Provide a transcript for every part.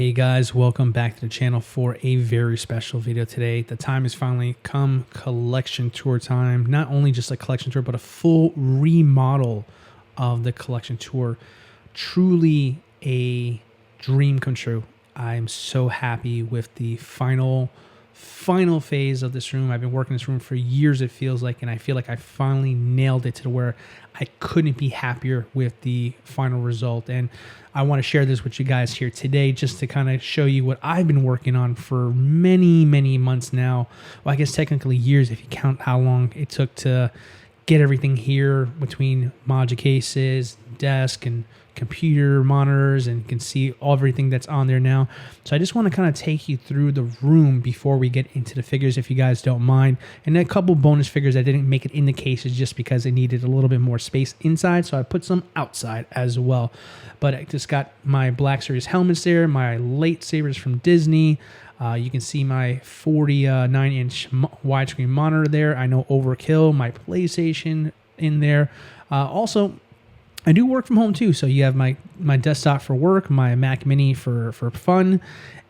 Hey guys, welcome back to the channel for a very special video today. The time has finally come, collection tour time. Not only just a collection tour, but a full remodel of the collection tour. Truly a dream come true. I'm so happy with the final phase of this room. I've been working this room for years, it feels like, and I feel like I finally nailed it to where I couldn't be happier with the final result. And I want to share this with you guys here today just to kind of show you what I've been working on for many months now. Well, I guess technically years if you count how long it took to get everything here between module cases, desk, and computer monitors, and you can see everything that's on there now. So I just want to kind of take you through the room before we get into the figures, if you guys don't mind. And a couple bonus figures that didn't make it in the cases just because it needed a little bit more space inside, so I put some outside as well. But I just got my Black Series helmets there, my lightsabers from Disney. You can see my 49-inch widescreen monitor there. I know overkill, my PlayStation in there. Also, I do work from home too, so you have my desktop for work, my Mac Mini for fun.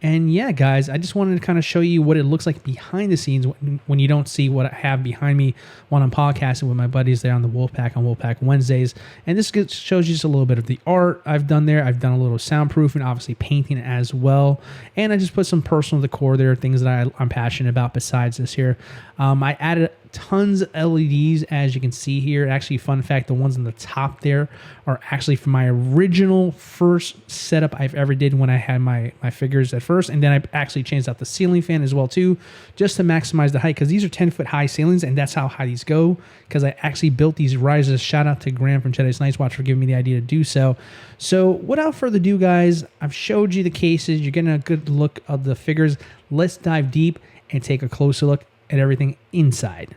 And yeah, guys, I just wanted to kind of show you what it looks like behind the scenes when you don't see what I have behind me when I'm podcasting with my buddies there on the Wolfpack on Wolfpack Wednesdays. And this shows you just a little bit of the art I've done there. I've done a little soundproofing, obviously painting as well. And I just put some personal decor there, things that I'm passionate about besides this here. I added tons of LEDs, as you can see here. Actually, fun fact, the ones on the top there are actually from my original first setup I've ever did when I had my figures at first. And then I actually changed out the ceiling fan as well too, just to maximize the height, because these are 10-foot high ceilings, and that's how high these go, because I actually built these risers. Shout out to Graham from Jedi's Night Watch for giving me the idea to do so. So without further ado, guys, I've showed you the cases. You're getting a good look of the figures. Let's dive deep and take a closer look at everything inside.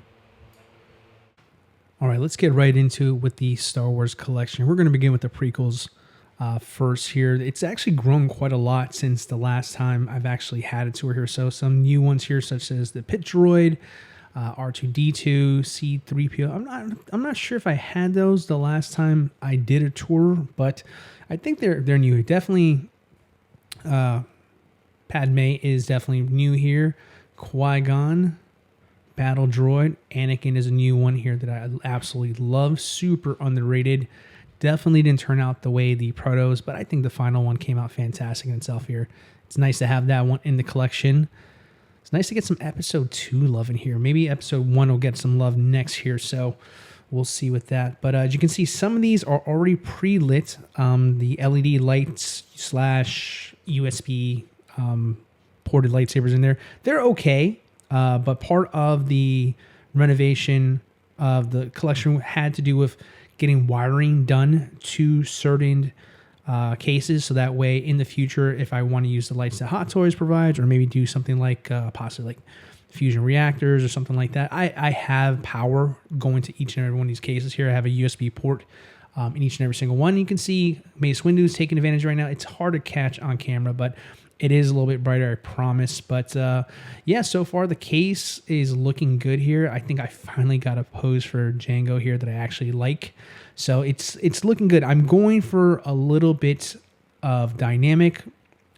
All right, let's get right into it with the Star Wars collection. We're going to begin with the prequels first here. It's actually grown quite a lot since the last time I've actually had a tour here. So some new ones here, such as the Pit Droid, R2-D2, C-3PO. I'm not sure if I had those the last time I did a tour, but I think they're new. Definitely, Padme is definitely new here. Qui-Gon, Battle Droid, Anakin is a new one here that I absolutely love. Super underrated. Definitely didn't turn out the way the protos, but I think the final one came out fantastic in itself here. It's nice to have that one in the collection. It's nice to get some episode 2 love in here. Maybe episode 1 will get some love next here, so we'll see with that. But as you can see, some of these are already pre-lit. The LED lights / USB ported lightsabers in there. They're okay. But part of the renovation of the collection had to do with getting wiring done to certain cases, so that way in the future, if I want to use the lights that Hot Toys provides, or maybe do something like possibly like fusion reactors or something like that, I have power going to each and every one of these cases here. I have a USB port in each and every single one. You can see Mace Windu's taking advantage right now. It's hard to catch on camera, but it is a little bit brighter, I promise. But yeah, so far the case is looking good here. I think I finally got a pose for Django here that I actually like. So it's looking good. I'm going for a little bit of dynamic,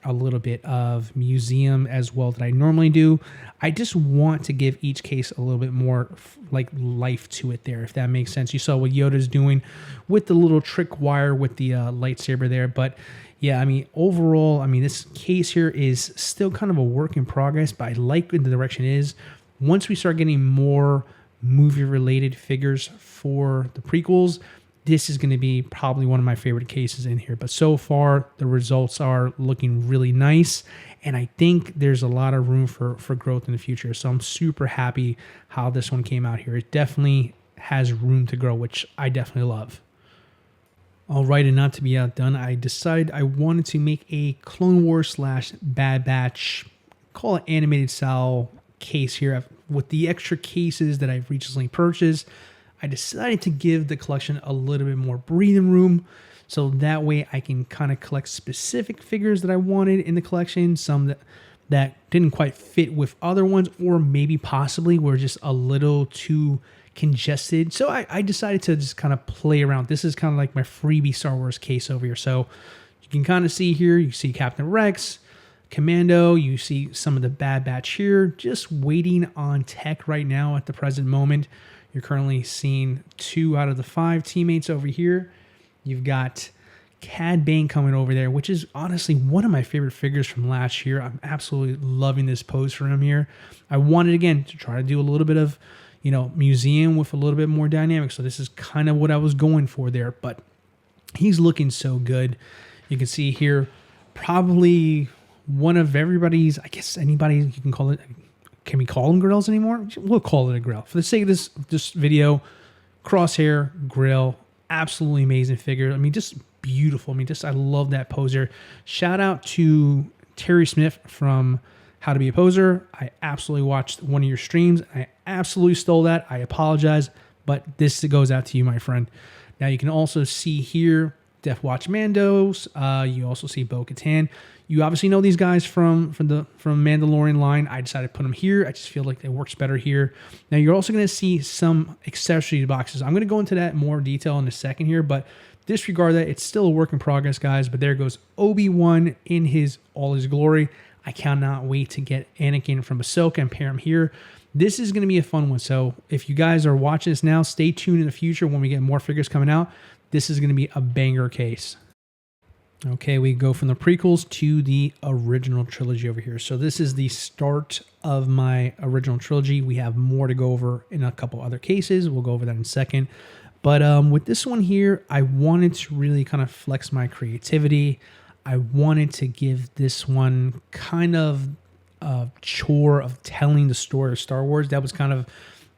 a little bit of museum as well that I normally do. I just want to give each case a little bit more like life to it there, if that makes sense. You saw what Yoda's doing with the little trick wire with the lightsaber there. But yeah, I mean, overall, I mean, this case here is still kind of a work in progress, but I like where the direction is. Once we start getting more movie-related figures for the prequels, this is going to be probably one of my favorite cases in here. But so far, the results are looking really nice, and I think there's a lot of room for growth in the future. So I'm super happy how this one came out here. It definitely has room to grow, which I definitely love. All right, and not to be outdone, I decided I wanted to make a Clone Wars / Bad Batch, call it animated style case here. With the extra cases that I've recently purchased, I decided to give the collection a little bit more breathing room, so that way I can kind of collect specific figures that I wanted in the collection, some that didn't quite fit with other ones, or maybe possibly were just a little too congested. So I decided to just kind of play around. This is kind of like my freebie Star Wars case over here. So you can kind of see here, you see Captain Rex, Commando. You see some of the Bad Batch here, just waiting on tech right now at the present moment. You're currently seeing 2 out of the 5 teammates over here. You've got Cad Bane coming over there, which is honestly one of my favorite figures from last year. I'm absolutely loving this pose for him here. I wanted, again, to try to do a little bit of, museum with a little bit more dynamic. So this is kind of what I was going for there, but he's looking so good. You can see here, probably one of everybody's, I guess anybody you can call it. Can we call them grills anymore? We'll call it a grill. For the sake of this video, Crosshair grill, absolutely amazing figure. I mean, just beautiful. I mean, I love that poser. Shout out to Terry Smith from How to Be a Poser. I absolutely watched one of your streams. I absolutely stole that. I apologize, but this goes out to you, my friend. Now you can also see here Death Watch Mandos. You also see Bo-Katan. You obviously know these guys from Mandalorian line. I decided to put them here. I just feel like it works better here. Now you're also going to see some accessory boxes. I'm going to go into that in more detail in a second here, but disregard that. It's still a work in progress, guys. But there goes Obi-Wan in all his glory. I cannot wait to get Anakin from Ahsoka and pair him here. This is going to be a fun one. So if you guys are watching this now, stay tuned in the future when we get more figures coming out. This is going to be a banger case. Okay, we go from the prequels to the original trilogy over here. So this is the start of my original trilogy. We have more to go over in a couple other cases. We'll go over that in a second. But with this one here, I wanted to really kind of flex my creativity. I wanted to give this one kind of a chore of telling the story of Star Wars. That was kind of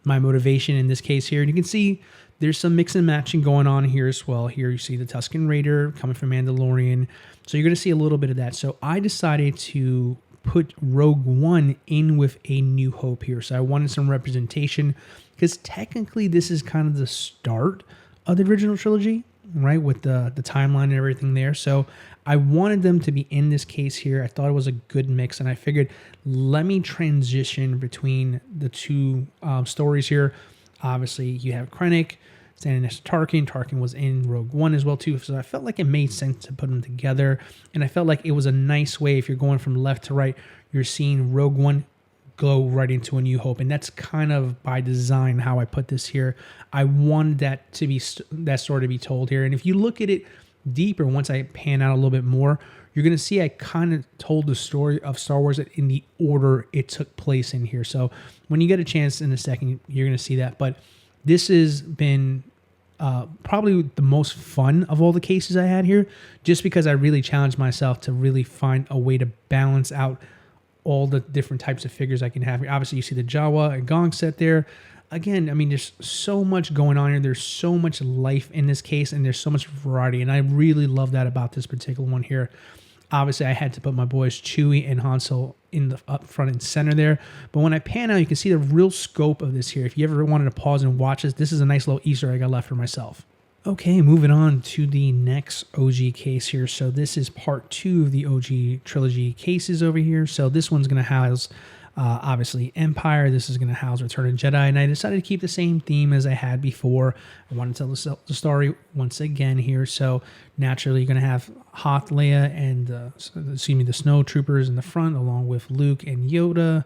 my motivation in this case here. And you can see there's some mix and matching going on here as well. Here you see the Tusken Raider coming from Mandalorian. So you're going to see a little bit of that. So I decided to put Rogue One in with A New Hope here. So I wanted some representation because technically this is kind of the start of the original trilogy, right? With the timeline and everything there. So I wanted them to be in this case here. I thought it was a good mix, and I figured let me transition between the two stories here. Obviously, you have Krennic standing next to Tarkin. Tarkin was in Rogue One as well, too. So I felt like it made sense to put them together. And I felt like it was a nice way, if you're going from left to right, you're seeing Rogue One go right into A New Hope. And that's kind of by design how I put this here. I wanted that to be that story to be told here. And if you look at it deeper, once I pan out a little bit more, you're going to see I kind of told the story of Star Wars in the order it took place in here. So when you get a chance in a second, you're going to see that. But this has been probably the most fun of all the cases I had here, just because I really challenged myself to really find a way to balance out all the different types of figures I can have here. Obviously, you see the Jawa and Gong set there. Again, I mean, there's so much going on here. There's so much life in this case, and there's so much variety. And I really love that about this particular one here. Obviously, I had to put my boys Chewie and Han Solo in the up front and center there. But when I pan out, you can see the real scope of this here. If you ever wanted to pause and watch this is a nice little Easter egg I left for myself. Okay, moving on to the next OG case here. So this is part 2 of the OG trilogy cases over here. So this one's going to house, obviously, Empire. This is going to house Return of the Jedi. And I decided to keep the same theme as I had before. I want to tell the story once again here. So naturally, you're going to have Hoth, Leia, and the Snow Troopers in the front, along with Luke and Yoda.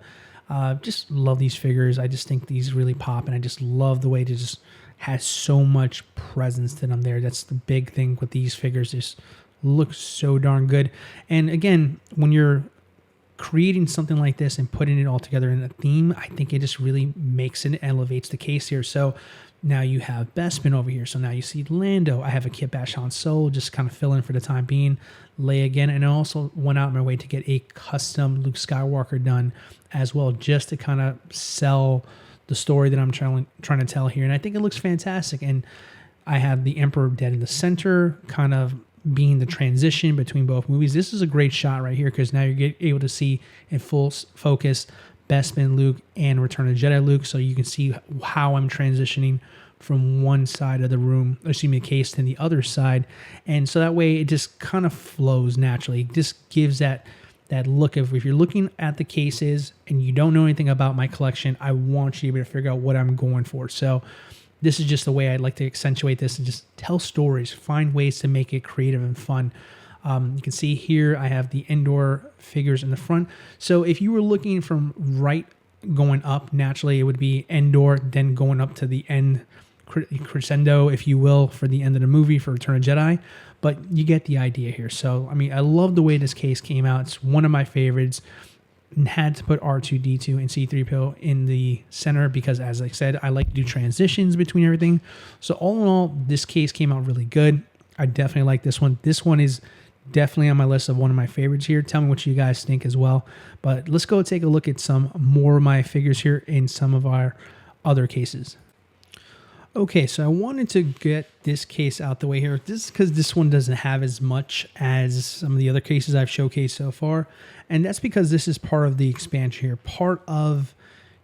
Just love these figures. I just think these really pop, and I just love the way it just has so much presence to them there. That's the big thing with these figures. Just look so darn good. And again, when you're creating something like this and putting it all together in a theme, I think it just really makes it, elevates the case here. So now you have Bespin over here. So now you see Lando. I have a Kit Bash Han Solo, just kind of fill in for the time being. Leia again. And I also went out of my way to get a custom Luke Skywalker done as well, just to kind of sell the story that I'm trying to tell here. And I think it looks fantastic. And I have the Emperor dead in the center, kind of being the transition between both movies. This is a great shot right here, because now you're able to see in full focus Bespin Luke and Return of the Jedi Luke, so you can see how I'm transitioning from one side of the room, the case, to the other side. And so that way it just kind of flows naturally. It just gives that look of, if you're looking at the cases and you don't know anything about my collection, I want you to be able to figure out what I'm going for. So this is just the way I'd like to accentuate this and just tell stories, find ways to make it creative and fun. You can see here I have the Endor figures in the front. So if you were looking from right going up, naturally it would be Endor, then going up to the end crescendo, if you will, for the end of the movie for Return of Jedi. But you get the idea here. So, I mean, I love the way this case came out. It's one of my favorites. Had to put R2-D2 and C-3PO in the center because, as I said, I like to do transitions between everything. So all in all, this case came out really good. I definitely like this one. This one is definitely on my list of one of my favorites here. Tell me what you guys think as well. But let's go take a look at some more of my figures here in some of our other cases. Okay, so I wanted to get this case out the way here. This is because this one doesn't have as much as some of the other cases I've showcased so far. And that's because this is part of the expansion here. Part of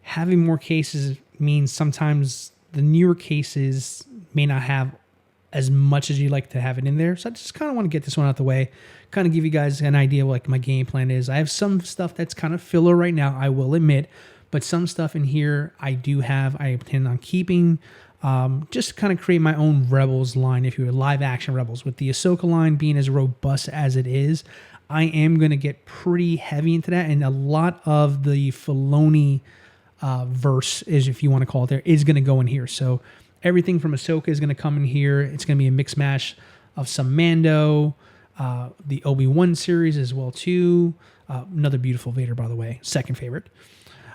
having more cases means sometimes the newer cases may not have as much as you'd like to have it in there. So I just kind of want to get this one out the way, kind of give you guys an idea of what my game plan is. I have some stuff that's kind of filler right now, I will admit, but some stuff in here I intend on keeping. Just kind of create my own Rebels line, if you would, live action Rebels. With the Ahsoka line being as robust as it is, I am going to get pretty heavy into that. And a lot of the Filoni verse, is if you want to call it there, is going to go in here. So everything from Ahsoka is going to come in here. It's going to be a mix mash of some Mando, the Obi-Wan series as well too. Another beautiful Vader, by the way, second favorite.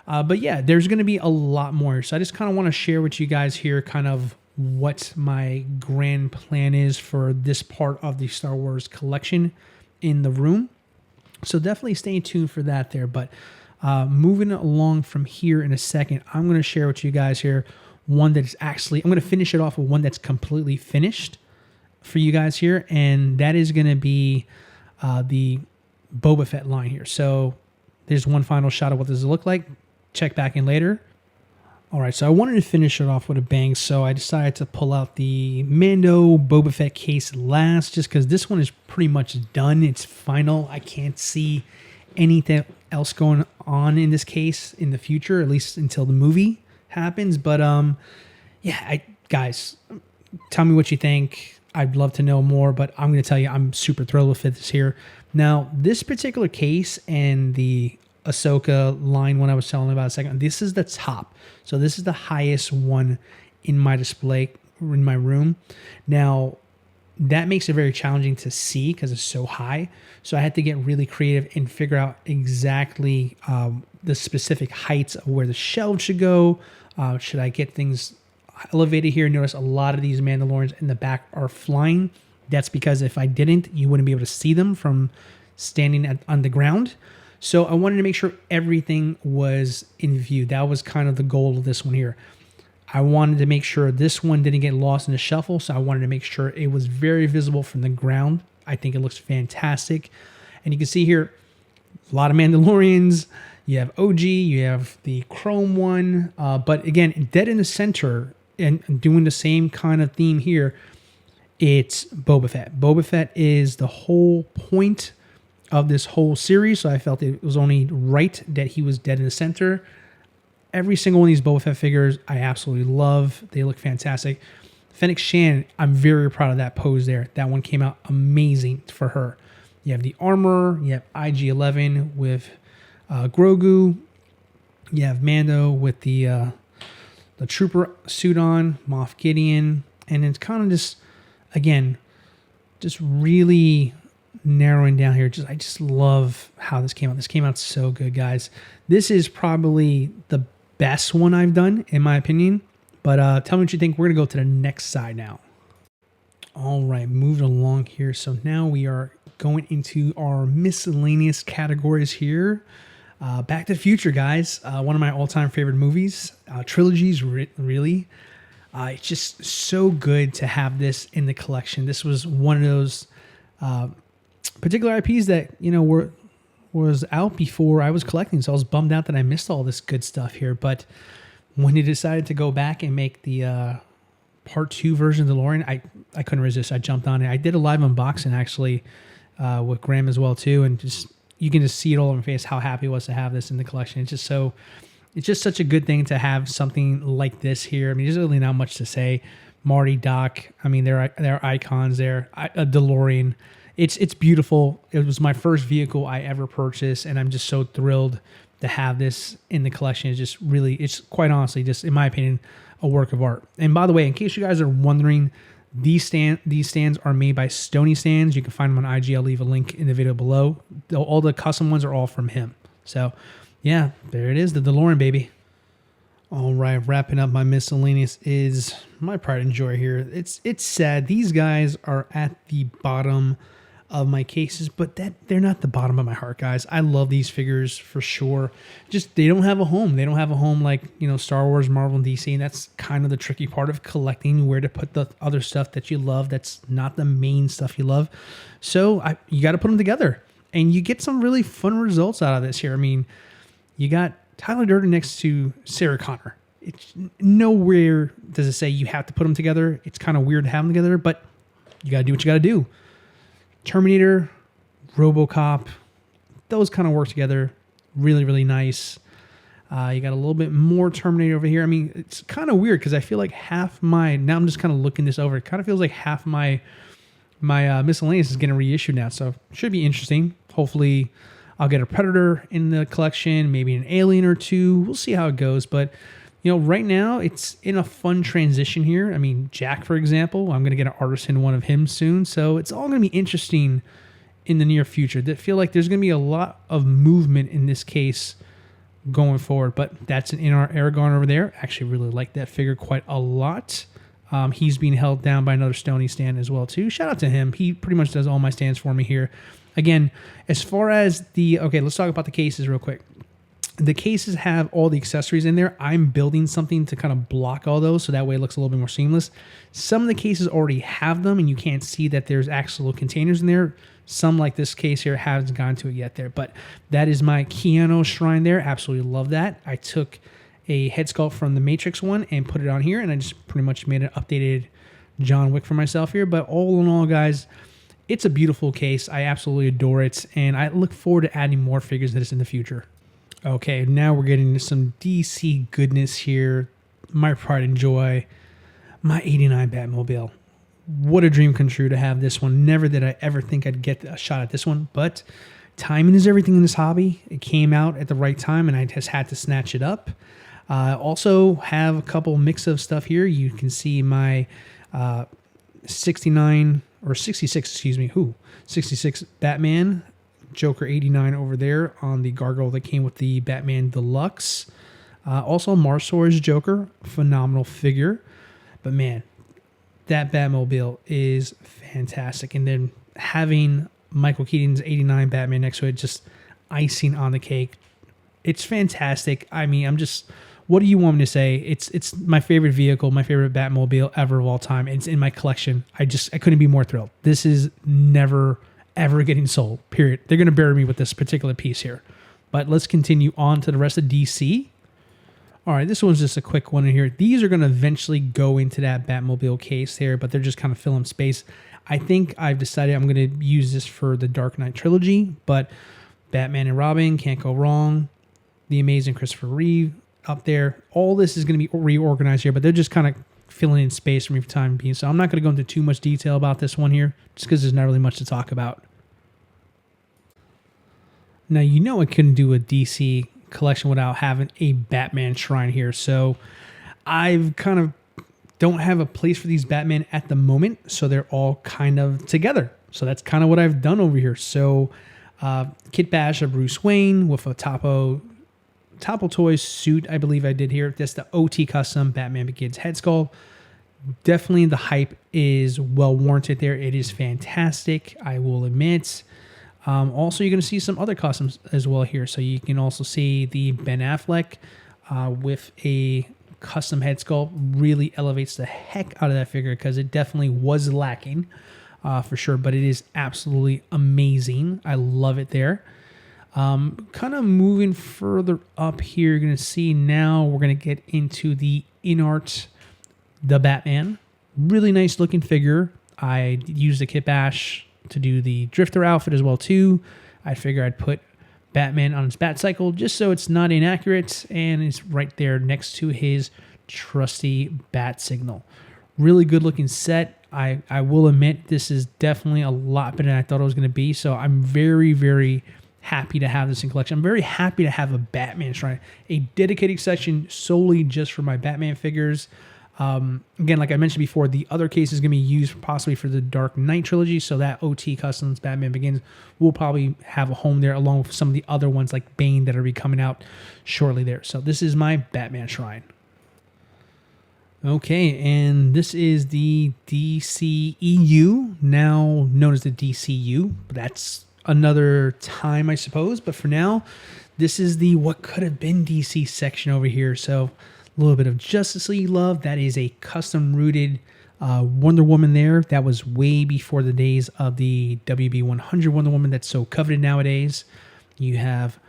But yeah, there's going to be a lot more. So I just kind of want to share with you guys here kind of what my grand plan is for this part of the Star Wars collection in the room. So definitely stay tuned for that there. But moving along from here in a second, I'm going to share with you guys here one that is actually, I'm going to finish it off with one that's completely finished for you guys here. And that is going to be the Boba Fett line here. So there's one final shot of what this will look like. Check back in later. All right, so I wanted to finish it off with a bang, so I decided to pull out the Mando Boba Fett case last, just because this one is pretty much done. It's final. I can't see anything else going on in this case in the future, at least until the movie happens. But yeah, guys, tell me what you think. I'd love to know more, but I'm going to tell you I'm super thrilled with this here. Now, this particular case and the Ahsoka line when I was telling about a second, this is the top. So this is the highest one in my display in my room. Now, that makes it very challenging to see because it's so high. So I had to get really creative and figure out exactly the specific heights of where the shelves should go. Should I get things elevated here? Notice a lot of these Mandalorians in the back are flying. That's because if I didn't, you wouldn't be able to see them from standing on the ground. So I wanted to make sure everything was in view. That was kind of the goal of this one here. I wanted to make sure this one didn't get lost in the shuffle, so I wanted to make sure it was very visible from the ground. I think it looks fantastic. And you can see here, a lot of Mandalorians. You have OG, you have the Chrome one. But again, dead in the center and doing the same kind of theme here, it's Boba Fett. Boba Fett is the whole point of this whole series, so I felt it was only right that he was dead in the center. Every single one of these Boba Fett figures I absolutely love. They look fantastic. Fennec Shan, I'm very proud of that pose there. That one came out amazing for her. You have the armor, you have IG-11 with Grogu, you have Mando with the trooper suit on, Moff Gideon, and it's kind of just, again, just really narrowing down here. I just love how this came out. This came out so good, guys. This is probably the best one I've done, in my opinion. But tell me what you think. We're going to go to the next side now. All right, moving along here. So now we are going into our miscellaneous categories here. Back to the Future, guys. One of my all-time favorite movies. Trilogies, really. It's just so good to have this in the collection. This was one of those particular IPs that, you know, was out before I was collecting, so I was bummed out that I missed all this good stuff here. But when they decided to go back and make the Part 2 version of the DeLorean, I couldn't resist. I jumped on it. I did a live unboxing actually with Graham as well too, and just you can just see it all on my face how happy I was to have this in the collection. It's just such a good thing to have something like this here. I mean, there's really not much to say. Marty, Doc, I mean, they're icons there. A DeLorean it's beautiful. It was my first vehicle I ever purchased, and I'm just so thrilled to have this in the collection. It's just really, it's quite honestly, just in my opinion, a work of art. And by the way, in case you guys are wondering, these stands are made by Stony Stands. You can find them on IG. I'll leave a link in the video below. All the custom ones are all from him. So yeah, there it is, the DeLorean, baby. All right, wrapping up my miscellaneous is my pride and joy here. It's sad. These guys are at the bottom of my cases, but they're not the bottom of my heart, guys. I love these figures for sure. Just they don't have a home. They don't have a home like, you know, Star Wars, Marvel, and DC, and that's kind of the tricky part of collecting, where to put the other stuff that you love that's not the main stuff you love. So you got to put them together, and you get some really fun results out of this here. I mean, you got Tyler Durden next to Sarah Connor. It's nowhere does it say you have to put them together. It's kind of weird to have them together, but you got to do what you got to do. Terminator, RoboCop, those kind of work together. Really, really nice. You got a little bit more Terminator over here. I mean, it's kind of weird because I feel like half my, now I'm just kind of looking this over. It kind of feels like half my miscellaneous is getting reissued now. So should be interesting. Hopefully I'll get a Predator in the collection, maybe an Alien or two. We'll see how it goes. But, you know, right now it's in a fun transition here. I mean, Jack, for example, I'm going to get an artisan one of him soon. So it's all going to be interesting in the near future. I feel like there's going to be a lot of movement in this case going forward. But that's an NR Aragon over there. Actually really like that figure quite a lot. He's being held down by another Stony stand as well too. Shout out to him. He pretty much does all my stands for me here. Again, as far as the, okay, let's talk about the cases real quick. The cases have all the accessories in there. I'm building something to kind of block all those, so that way it looks a little bit more seamless. Some of the cases already have them, and you can't see that there's actual containers in there. Some, like this case here, haven't gone to it yet there. But that is my Keanu shrine there. Absolutely love that. I took a head sculpt from the Matrix one and put it on here, and I just pretty much made an updated John Wick for myself here. But all in all, guys, it's a beautiful case. I absolutely adore it, and I look forward to adding more figures to this in the future. Okay, now we're getting into some DC goodness here. My pride and joy, my 89 Batmobile. What a dream come true to have this one. Never did I ever think I'd get a shot at this one, but timing is everything in this hobby. It came out at the right time, and I just had to snatch it up. Also have a couple mix of stuff here. You can see my 69 or 66, excuse me, 66 Batman, Joker 89 over there on the gargoyle that came with the Batman Deluxe. Also Marsor's Joker, phenomenal figure. But man, that Batmobile is fantastic. And then having Michael Keaton's 89 Batman next to it, just icing on the cake. It's fantastic. I mean, what do you want me to say? It's my favorite vehicle, my favorite Batmobile ever of all time. It's in my collection. I couldn't be more thrilled. This is never, ever getting sold, period. They're going to bury me with this particular piece here. But let's continue on to the rest of DC. All right, this one's just a quick one in here. These are going to eventually go into that Batmobile case here, but they're just kind of filling space. I think I've decided I'm going to use this for the Dark Knight trilogy, but Batman and Robin, can't go wrong. The Amazing Christopher Reeve up there. All this is going to be reorganized here, but they're just kind of filling in space for me for time being. So I'm not going to go into too much detail about this one here, just because there's not really much to talk about. Now, you know I couldn't do a DC collection without having a Batman shrine here. So I've kind of don't have a place for these Batman at the moment, so they're all kind of together. So that's kind of what I've done over here. So Kit Bash of Bruce Wayne with a Topo Toys suit, I believe I did here. That's the OT custom Batman Begins head sculpt. Definitely the hype is well warranted there. It is fantastic, I will admit. Also, you're going to see some other customs as well here. So you can also see the Ben Affleck with a custom head sculpt. Really elevates the heck out of that figure because it definitely was lacking for sure. But it is absolutely amazing. I love it there. Kind of moving further up here, you're going to see now we're going to get into the InArt, the Batman. Really nice looking figure. I used the Kit Bash to do the Drifter outfit as well too. I figure I'd put Batman on his bat cycle just so it's not inaccurate, and it's right there next to his trusty bat signal. Really good looking set. I will admit this is definitely a lot better than I thought it was going to be. So I'm very, very happy to have this in collection. I'm very happy to have a Batman shrine, a dedicated section solely just for my Batman figures. Again, like I mentioned before, the other case is going to be used possibly for the Dark Knight trilogy. So that OT Customs Batman Begins will probably have a home there along with some of the other ones like Bane that are be coming out shortly there. So this is my Batman shrine. Okay, and this is the DCEU, now known as the DCU. That's another time, I suppose. But for now, this is the what could have been DC section over here. So a little bit of Justice League love. That is a custom-rooted Wonder Woman there. That was way before the days of the WB 100 Wonder Woman that's so coveted nowadays. You have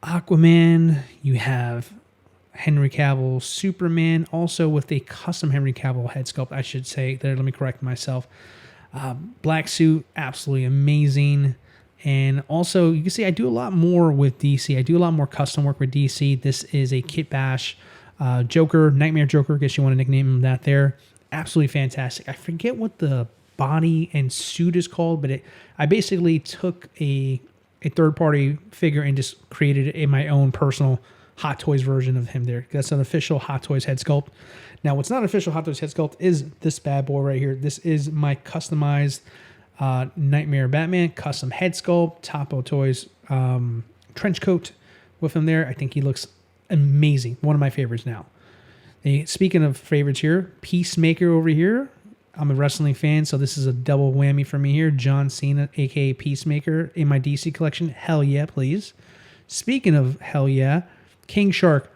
Aquaman. You have Henry Cavill Superman, also with a custom Henry Cavill head sculpt, I should say. There, let me correct myself. Black suit, absolutely amazing. And also, you can see I do a lot more with DC. I do a lot more custom work with DC. This is a Kit Bash Joker, Nightmare Joker, I guess you want to nickname him that there. Absolutely fantastic. I forget what the body and suit is called, but I basically took a third-party figure and just created it in my own personal Hot Toys version of him there. That's an official Hot Toys head sculpt. Now, what's not an official Hot Toys head sculpt is this bad boy right here. This is my customized Nightmare Batman custom head sculpt, Topo Toys trench coat with him there. I think he looks amazing. One of my favorites now. Speaking of favorites here, Peacemaker over here. I'm a wrestling fan, so this is a double whammy for me here. John Cena, a.k.a. Peacemaker, in my DC collection. Hell yeah, please. Speaking of hell yeah, King Shark,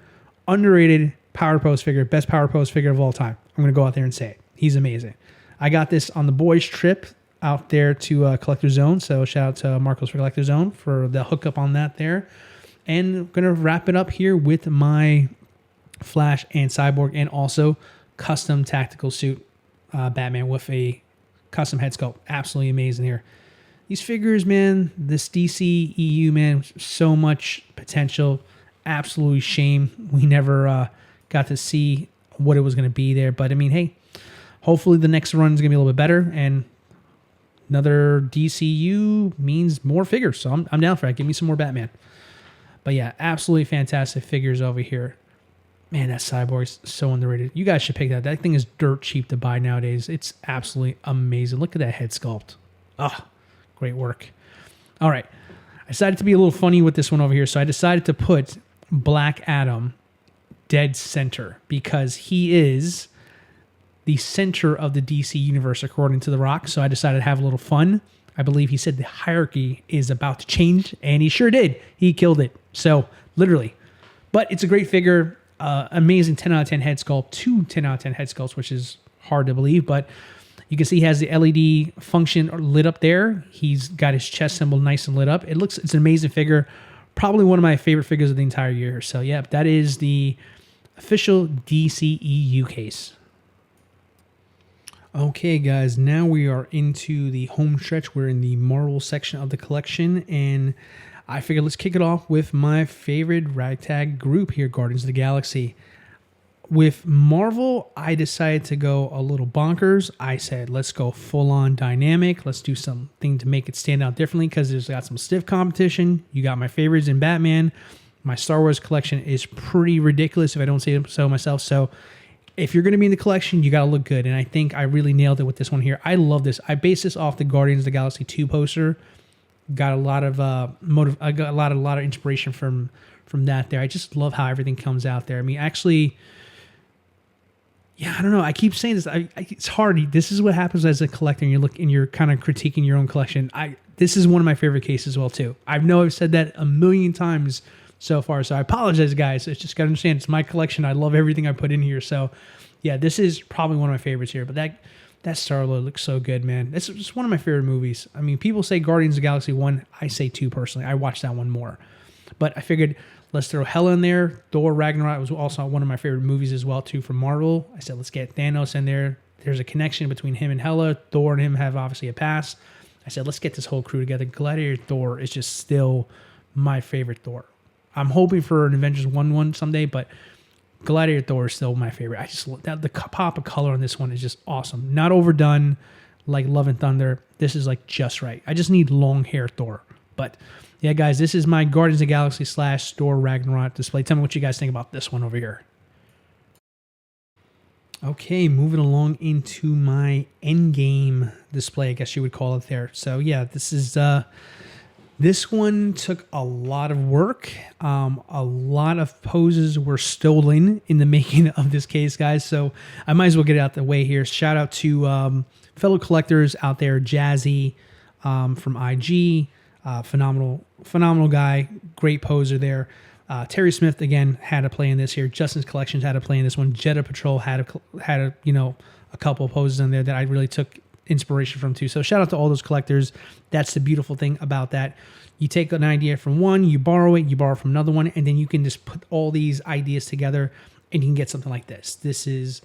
underrated power pose figure, best power pose figure of all time. I'm going to go out there and say it. He's amazing. I got this on the boys' trip out there to Collector Zone, so shout out to Marcos for Collector Zone for the hookup on that there. And I'm going to wrap it up here with my Flash and Cyborg and also custom tactical suit Batman with a custom head sculpt. Absolutely amazing here. These figures, man, this DC EU, man, so much potential. Absolutely shame we never got to see what it was going to be there. But, I mean, hey, hopefully the next run is going to be a little bit better. And another DCU means more figures. So I'm down for that. Give me some more Batman. But, yeah, absolutely fantastic figures over here. Man, that Cyborg's so underrated. You guys should pick that. That thing is dirt cheap to buy nowadays. It's absolutely amazing. Look at that head sculpt. Oh, great work. All right. I decided to be a little funny with this one over here. So I decided to put Black Adam dead center because he is the center of the DC universe according to The Rock. So I decided to have a little fun. I believe he said the hierarchy is about to change, and he sure did. He killed it. So literally. But it's a great figure. Amazing 10 out of 10 head sculpt. 2 10 out of 10 head sculpts, which is hard to believe. But you can see he has the LED function lit up there. He's got his chest symbol nice and lit up. It's an amazing figure. Probably one of my favorite figures of the entire year. So, yeah, that is the official DCEU case. Okay, guys, now we are into the home stretch. We're in the Marvel section of the collection, and I figured let's kick it off with my favorite ragtag group here, Guardians of the Galaxy. With Marvel, I decided to go a little bonkers. I said, let's go full-on dynamic. Let's do something to make it stand out differently because there's got some stiff competition. You got my favorites in Batman. My Star Wars collection is pretty ridiculous if I don't say so myself. So if you're going to be in the collection, you got to look good. And I think I really nailed it with this one here. I love this. I based this off the Guardians of the Galaxy 2 poster. Got a lot of I got a lot of inspiration from that there. I just love how everything comes out there. I mean, actually, yeah, I don't know. I keep saying this. It's hard. This is what happens as a collector. And you're kind of critiquing your own collection. This is one of my favorite cases as well too. I know I've said that a million times so far. So I apologize, guys. It's just got to understand it's my collection. I love everything I put in here. So yeah, this is probably one of my favorites here. But that Star-Lord looks so good, man. It's just one of my favorite movies. I mean, people say Guardians of the Galaxy 1. I say 2 personally. I watched that one more. But I figured let's throw Hela in there. Thor Ragnarok was also one of my favorite movies as well, too, from Marvel. I said, let's get Thanos in there. There's a connection between him and Hela. Thor and him have obviously a past. I said, let's get this whole crew together. Gladiator Thor is just still my favorite Thor. I'm hoping for an Avengers 1 someday, but Gladiator Thor is still my favorite. I just that the pop of color on this one is just awesome. Not overdone like Love and Thunder. This is like just right. I just need long hair Thor. But yeah, guys, this is my Guardians of the Galaxy / Thor Ragnarok display. Tell me what you guys think about this one over here. Okay, moving along into my Endgame display, I guess you would call it there. So yeah, this one took a lot of work. A lot of poses were stolen in the making of this case, guys. So I might as well get it out the way here. Shout out to fellow collectors out there, Jazzy from IG, phenomenal guy, great poser there. Terry Smith again had a play in this here. Justin's Collections had a play in this one. Jetta Patrol had a couple of poses in there that I really took inspiration from too. So shout out to all those collectors. That's the beautiful thing about that. You take an idea from one, you borrow it, you borrow from another one, and then you can just put all these ideas together and you can get something like this. This is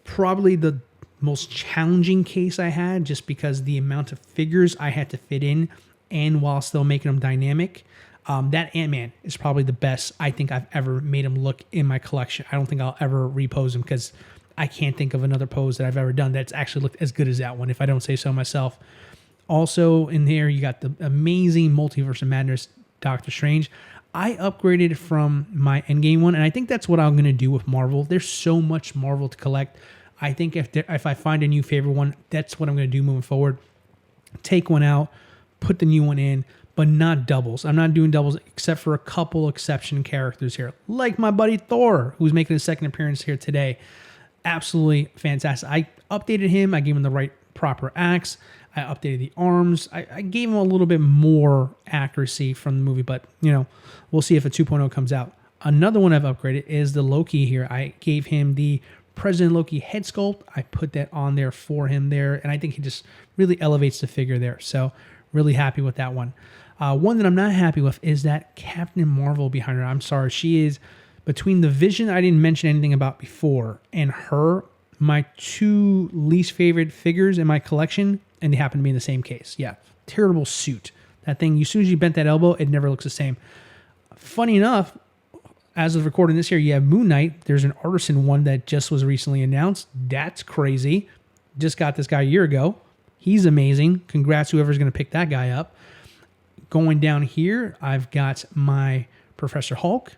probably the most challenging case I had, just because the amount of figures I had to fit in and while still making them dynamic. That Ant-Man is probably the best I think I've ever made him look in my collection. I don't think I'll ever repose him because I can't think of another pose that I've ever done that's actually looked as good as that one, if I don't say so myself. Also in there, you got the amazing Multiverse of Madness Doctor Strange. I upgraded from my Endgame one, and I think that's what I'm going to do with Marvel. There's so much Marvel to collect. I think if I find a new favorite one, that's what I'm going to do moving forward. Take one out, put the new one in, but not doubles. I'm not doing doubles except for a couple exception characters here, like my buddy Thor, who's making his second appearance here today. Absolutely fantastic. I updated him. I gave him the right proper axe. I updated the arms. I gave him a little bit more accuracy from the movie, but we'll see if a 2.0 comes out. Another one I've upgraded is the Loki here. I gave him the President Loki head sculpt. I put that on there for him there, and I think he just really elevates the figure there. So really happy with that one. One that I'm not happy with is that Captain Marvel behind her. I'm sorry. She is, between the Vision I didn't mention anything about before and her, my two least favorite figures in my collection, and they happen to be in the same case. Yeah, terrible suit. That thing, as soon as you bent that elbow, it never looks the same. Funny enough, as of recording this here, you have Moon Knight. There's an artisan one that just was recently announced. That's crazy. Just got this guy a year ago. He's amazing. Congrats whoever's going to pick that guy up. Going down here, I've got my Professor Hulk.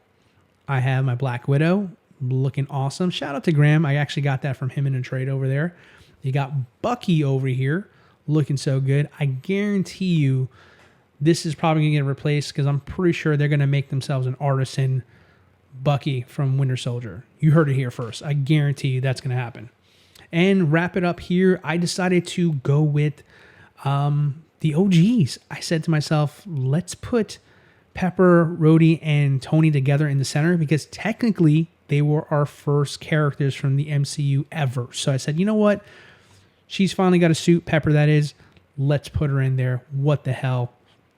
I have my Black Widow, looking awesome. Shout out to Graham. I actually got that from him in a trade over there. You got Bucky over here, looking so good. I guarantee you this is probably going to get replaced because I'm pretty sure they're going to make themselves an artisan Bucky from Winter Soldier. You heard it here first. I guarantee you that's going to happen. And wrap it up here, I decided to go with the OGs. I said to myself, let's put Pepper, Rhodey, and Tony together in the center because technically they were our first characters from the MCU ever. So I said, you know what? She's finally got a suit, Pepper that is. Let's put her in there. What the hell?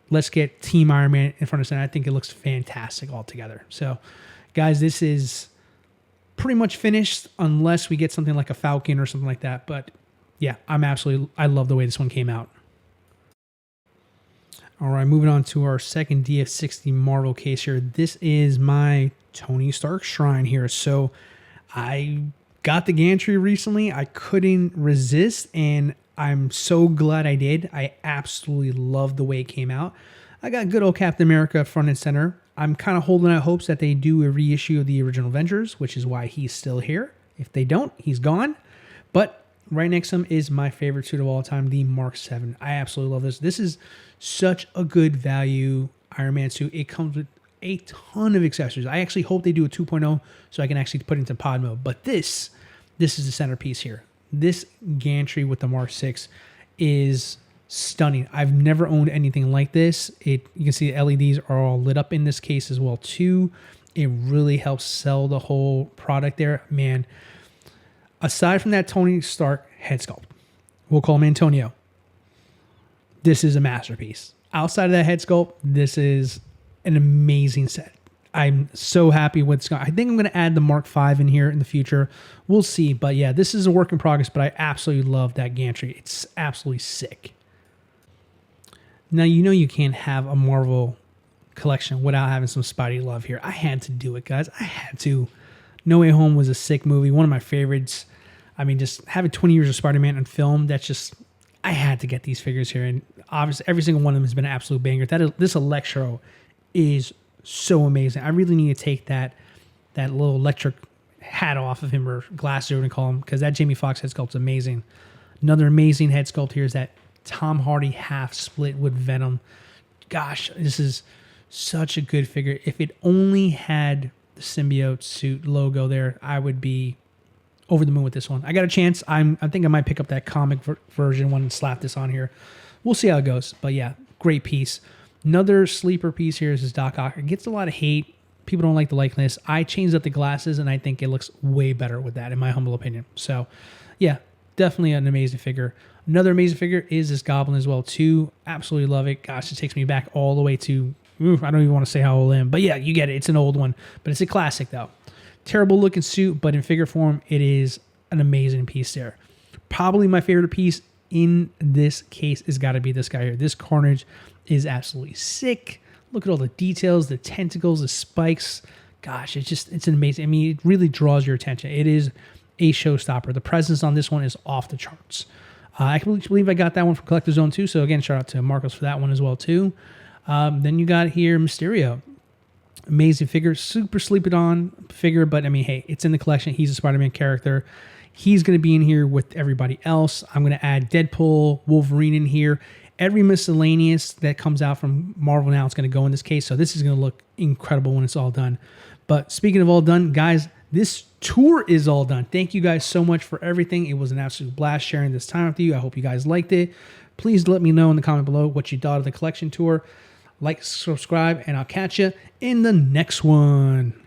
Let's get Team Iron Man in front of center. I think it looks fantastic altogether. So, guys, this is pretty much finished unless we get something like a Falcon or something like that. But yeah, I love the way this one came out. All right, moving on to our second DF60 Marvel case here. This is my Tony Stark Shrine here. So I got the gantry recently. I couldn't resist, and I'm so glad I did. I absolutely love the way it came out. I got good old Captain America front and center. I'm kind of holding out hopes that they do a reissue of the original Avengers, which is why he's still here. If they don't, he's gone. But right next to him is my favorite suit of all time, the Mark 7. I absolutely love this. This is such a good value Iron Man suit. It comes with a ton of accessories. I actually hope they do a 2.0 so I can actually put it into pod mode. But this is the centerpiece here. This gantry with the Mark 6 is stunning. I've never owned anything like this. You can see the LEDs are all lit up in this case as well too. It really helps sell the whole product there. Man, aside from that Tony Stark head sculpt, we'll call him Antonio. This is a masterpiece. Outside of that head sculpt, this is an amazing set. I'm so happy with this guy. I think I'm going to add the Mark 5 in here in the future. We'll see. But yeah, this is a work in progress, but I absolutely love that gantry. It's absolutely sick. Now, you can't have a Marvel collection without having some Spidey love here. I had to do it, guys. I had to. No Way Home was a sick movie, one of my favorites. I mean, just having 20 years of Spider-Man on film, that's just, I had to get these figures here. And obviously, every single one of them has been an absolute banger. This Electro is so amazing. I really need to take that little electric hat off of him, or glasses, we're going to call him, because that Jamie Foxx head sculpt's amazing. Another amazing head sculpt here is that Tom Hardy half split with Venom. Gosh, this is such a good figure. If it only had the symbiote suit logo there, I would be over the moon with this one. I got a chance. I think I might pick up that comic version one and slap this on here. We'll see how it goes. But yeah, great piece. Another sleeper piece here is this Doc Ock. It gets a lot of hate. People don't like the likeness. I changed up the glasses, and I think it looks way better with that, in my humble opinion. So yeah, definitely an amazing figure. Another amazing figure is this Goblin as well, too. Absolutely love it. Gosh, it takes me back all the way to, I don't even want to say how old I am. But yeah, you get it. It's an old one. But it's a classic, though. Terrible looking suit, but in figure form, it is an amazing piece there. Probably my favorite piece in this case has got to be this guy here. This Carnage is absolutely sick. Look at all the details, the tentacles, the spikes. Gosh, it's an amazing. I mean, it really draws your attention. It is a showstopper. The presence on this one is off the charts. I can believe I got that one from Collector's Zone too. So again, shout out to Marcos for that one as well too. Then you got here Mysterio. Amazing figure, super sleeped on figure, but I mean, hey, it's in the collection. He's a Spider-Man character. He's going to be in here with everybody else. I'm going to add Deadpool, Wolverine in here. Every miscellaneous that comes out from Marvel now is going to go in this case. So this is going to look incredible when it's all done. But speaking of all done, guys, this tour is all done. Thank you guys so much for everything. It was an absolute blast sharing this time with you. I hope you guys liked it. Please let me know in the comment below what you thought of the collection tour. Like, subscribe, and I'll catch you in the next one.